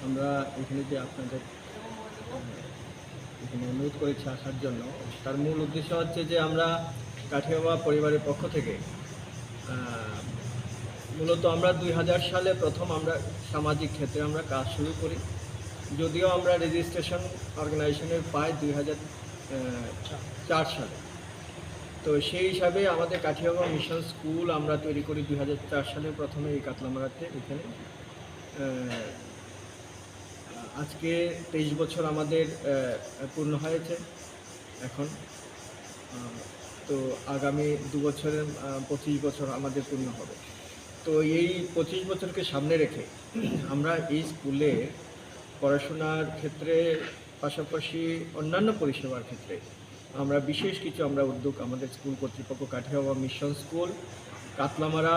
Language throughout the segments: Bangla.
আমরা এখানে যে আপনাদের এখানে অনুরোধ করেছি আসার জন্য, তার মূল উদ্দেশ্য হচ্ছে যে আমরা কাঠিয়াবা পরিবারের পক্ষ থেকে মূলত আমরা 2000 সালে প্রথম আমরা সামাজিক ক্ষেত্রে আমরা কাজ শুরু করি। যদিও আমরা রেজিস্ট্রেশন অর্গানাইজেশনের পাই 2004 সালে। তো সেই হিসাবে আমাদের কাঠিয়াবা মিশন স্কুল আমরা তৈরি করি 2004 সালে প্রথমে এই কাতলামারাতে। এখানে আজকে 23 বছর আমাদের পূর্ণ হয়েছে এখন। তো আগামী 2 বছরের 25 বছর আমাদের পূর্ণ হবে। তো এই 25 বছরকে সামনে রেখে আমরা এই স্কুলে পড়াশোনার ক্ষেত্রে পাশাপাশি অন্যান্য পরিষেবার ক্ষেত্রে আমরা বিশেষ কিছু উদ্যোগ আমাদের স্কুল কর্তৃপক্ষ কাঠিয়াবা মিশন স্কুল কাতলামারা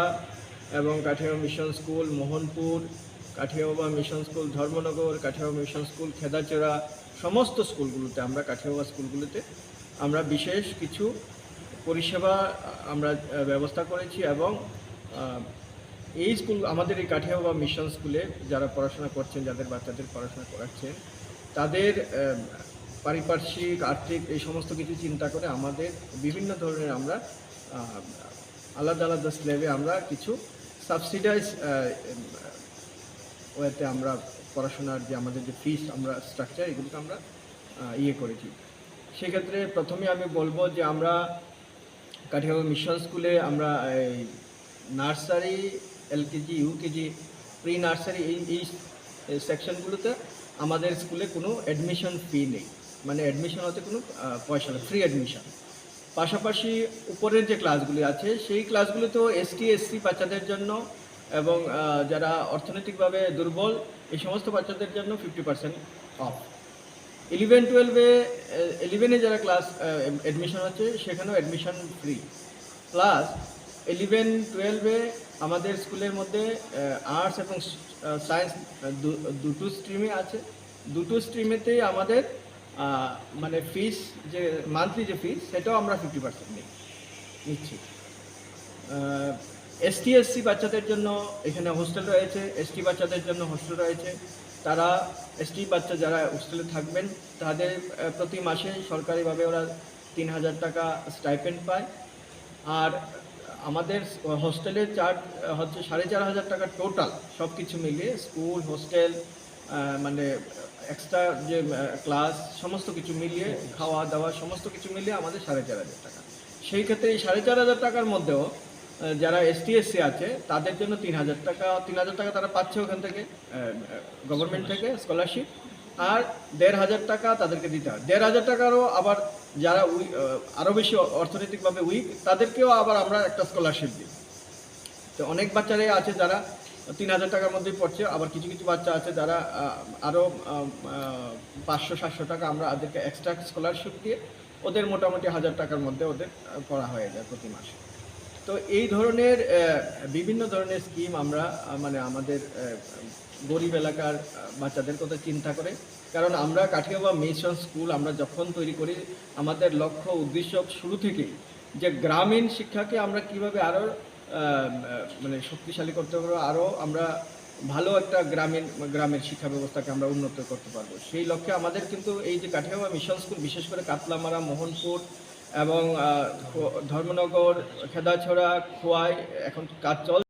এবং Kathiaba mission school Mohanpur, Kathiaba mission school Dharmanagar, Kathiaba mission school Khedachara, সমস্ত স্কুলগুলোতে আমরা কাঠিয়াবা স্কুলগুলোতে আমরা বিশেষ কিছু পরিষেবা আমরা ব্যবস্থা করেছি। এবং এই স্কুল আমাদের এই কাঠিয়াবা মিশন স্কুলে যারা পড়াশোনা করছেন, যাদের বাচ্চাদের পড়াশোনা করাচ্ছেন, তাদের পারিপার্শ্বিক আর্থিক এই সমস্ত কিছু চিন্তা করে আমাদের বিভিন্ন ধরনের আমরা আলাদা আলাদা স্ল্যাবে আমরা কিছু সাবসিডাইজ ওয়েতে আমরা পড়াশোনার যে আমাদের যে ফিস আমরা স্ট্রাকচার এগুলোকে আমরা করেছি। সেক্ষেত্রে প্রথমে আমি বলবো যে আমরা কাঠিয়াবা মিশন স্কুলে আমরা nursery, LKG, UKG, pre nursery এই সেকশনগুলোতে আমাদের স্কুলে কোনো অ্যাডমিশন ফি নেই, মানে অ্যাডমিশন হতে কোনো পয়সা নেই, ফ্রি অ্যাডমিশন। পাশাপাশি উপরের যে ক্লাসগুলি আছে সেই ক্লাসগুলোতেও এসটি এসসি বাচ্চাদের জন্য এবং যারা অর্থনৈতিকভাবে দুর্বল এই সমস্ত বাচ্চাদের জন্য 50% অফ। 11-12-এ যারা ক্লাস অ্যাডমিশন হচ্ছে সেখানেও অ্যাডমিশন ফ্রি। প্লাস 11-12-এ আমাদের স্কুলের মধ্যে আর্টস এবং সায়েন্স দুটো স্ট্রিমে আছে। দুটো স্ট্রিমেতেই আমাদের মানে ফিস যে মান্থলি যে ফিস সেটাও আমরা 50% নিচ্ছি। এসটি এসসি বাচ্চাদের জন্য এখানে হোস্টেল রয়েছে, এসটি বাচ্চাদের জন্য হোস্টেল রয়েছে। তারা এসটি বাচ্চা যারা হোস্টেলে থাকবেন তাদের প্রতি মাসে সরকারিভাবে ওরা 3000 টাকা স্টাইপেন্ড পায়। আর আমাদের হোস্টেলের চার্জ হচ্ছে 4500 টাকা টোটাল, সব কিছু মিলিয়ে স্কুল, হোস্টেল, মানে এক্সট্রা যে ক্লাস সমস্ত কিছু মিলিয়ে, খাওয়া দাওয়া সমস্ত কিছু মিলিয়ে আমাদের 4500 টাকা। সেই ক্ষেত্রে এই 4500 টাকার মধ্যেও যারা এসটি এসসি আছে তাদের জন্য 3000 টাকা তারা পাচ্ছে ওখান থেকে গভর্নমেন্ট থেকে স্কলারশিপ। আর 1500 টাকা তাদেরকে দিতে হয়। 1500 টাকারও আবার যারা আরও বেশি অর্থনৈতিকভাবে উইক তাদেরকেও আবার আমরা একটা স্কলারশিপ দিই। তো অনেক বাচ্চারাই আছে যারা 3000 টাকার মধ্যেই পড়ছে, আবার কিছু কিছু বাচ্চা আছে যারা আরও 500-700 টাকা আমরা ওদেরকে এক্সট্রা স্কলারশিপ দিয়ে ওদের মোটামুটি 1000 টাকার মধ্যে ওদের পড়া হয়ে যায় প্রতি মাসে। তো এই ধরনের বিভিন্ন ধরনের স্কিম আমরা মানে আমাদের গরিব এলাকার বাচ্চাদের কথা চিন্তা করে, কারণ আমরা কাঠিয়াবা মিশন স্কুল আমরা যখন তৈরি করি আমাদের লক্ষ্য উদ্দেশ্য শুরু থেকেই যে গ্রামীণ শিক্ষাকে আমরা কিভাবে আরও মানে শক্তিশালী করতে পারবো, আরও আমরা ভালো একটা গ্রামের শিক্ষা ব্যবস্থাকে আমরা উন্নত করতে পারবো। সেই লক্ষ্যে আমাদের কিন্তু এই যে কাঠিয়াবা মিশন স্কুল বিশেষ করে কাতলামারা, মোহনপুর এবং ধর্মনগর, খেদাছড়া, খোয়াই এখন কাজ চল